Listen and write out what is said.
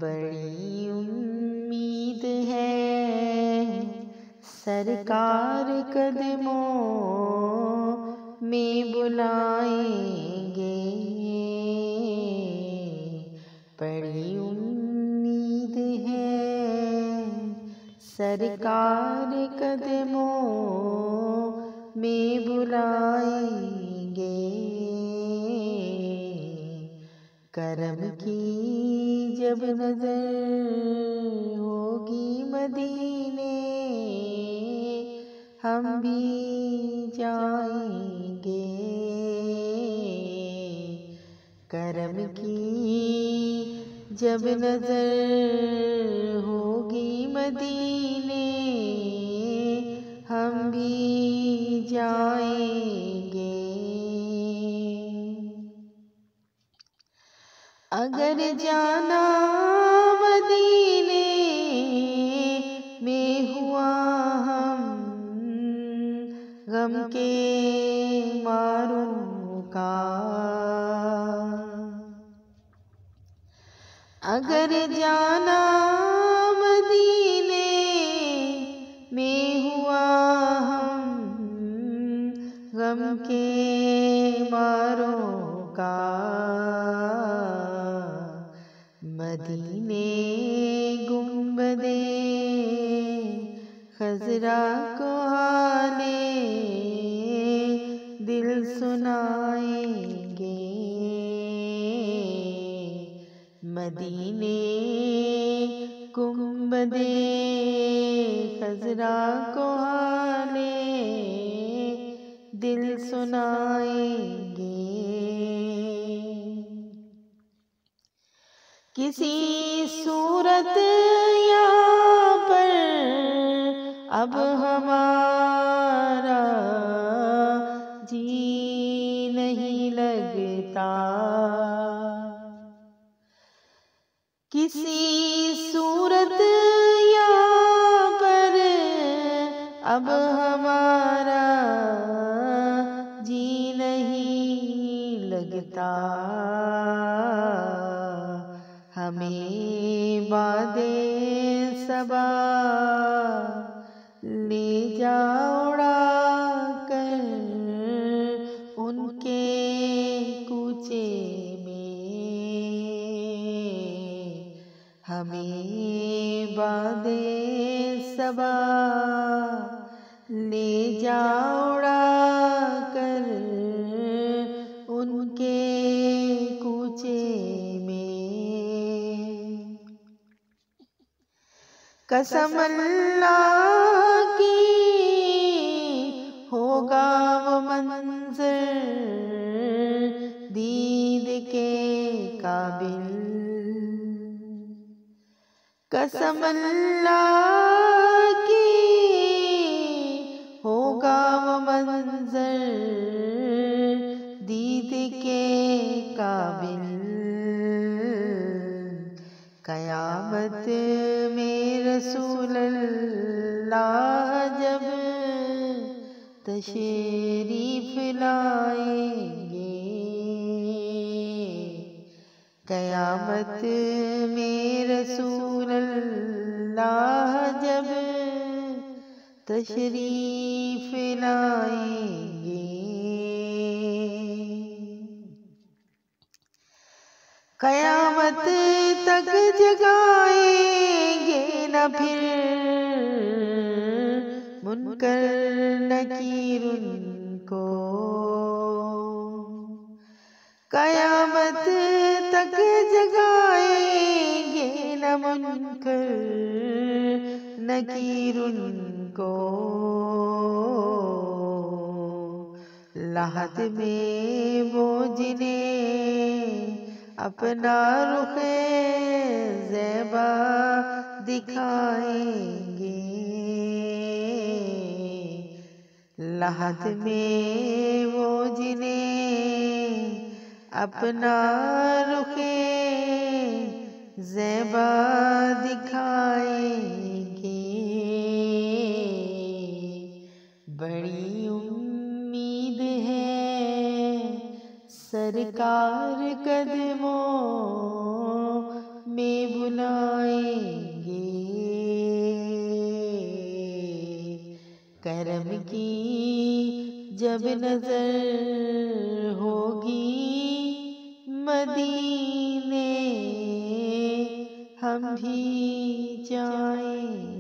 بڑی امید ہے سرکار قدموں میں بلائیں گے، بڑی امید ہے سرکار قدموں میں بلائیں گے، کرم کی جب نظر ہوگی مدینے ہم بھی جائیں گے، کرم کی جب نظر ہوگی مدینے ہم بھی جائیں گے، اگر جانا مدینے میں ہوا ہم غم کے ماروں کا، اگر جانا مدینے میں ہوا ہم غم کے ماروں کا، مدینے گنبد خضرا کو حالِ دل سنائیں گے، مدینے گنبد خضرا کو حالِ دل سنائیں گے، کسی صورت یہاں پر اب ہمارا جی نہیں لگتا، کسی صورت یہاں پر اب ہمارا جی نہیں لگتا، ہمیں باد صبا لے جا اڑا کر ان کے کوچے میں، ہمیں باد صبا لے جا اڑا کر ان کے کوچے میں، قسم اللہ کی ہوگا وہ منظر دید کے قابل، قسم اللہ کی ہوگا وہ منظر دید کے قابل، قیامت میں رسول اللہ جب تشریف لائیں گے، قیامت میں رسول اللہ جب تشریف لائیں گے، قیامت تک جگائیں گے نہ پھر منکر نکیر ان کو، قیامت تک جگائیں گے نہ منکر نکیر ان کو، لحد میں وہ جنہیں اپنا رخ زیبا دکھائیں گے، لحد میں وہ جنہیں اپنا رخ زیبا دکھائیں گے، بڑی امید ہے سرکار قدموں میں بلا کرم کی جب نظر ہوگی مدینے ہم بھی جائیں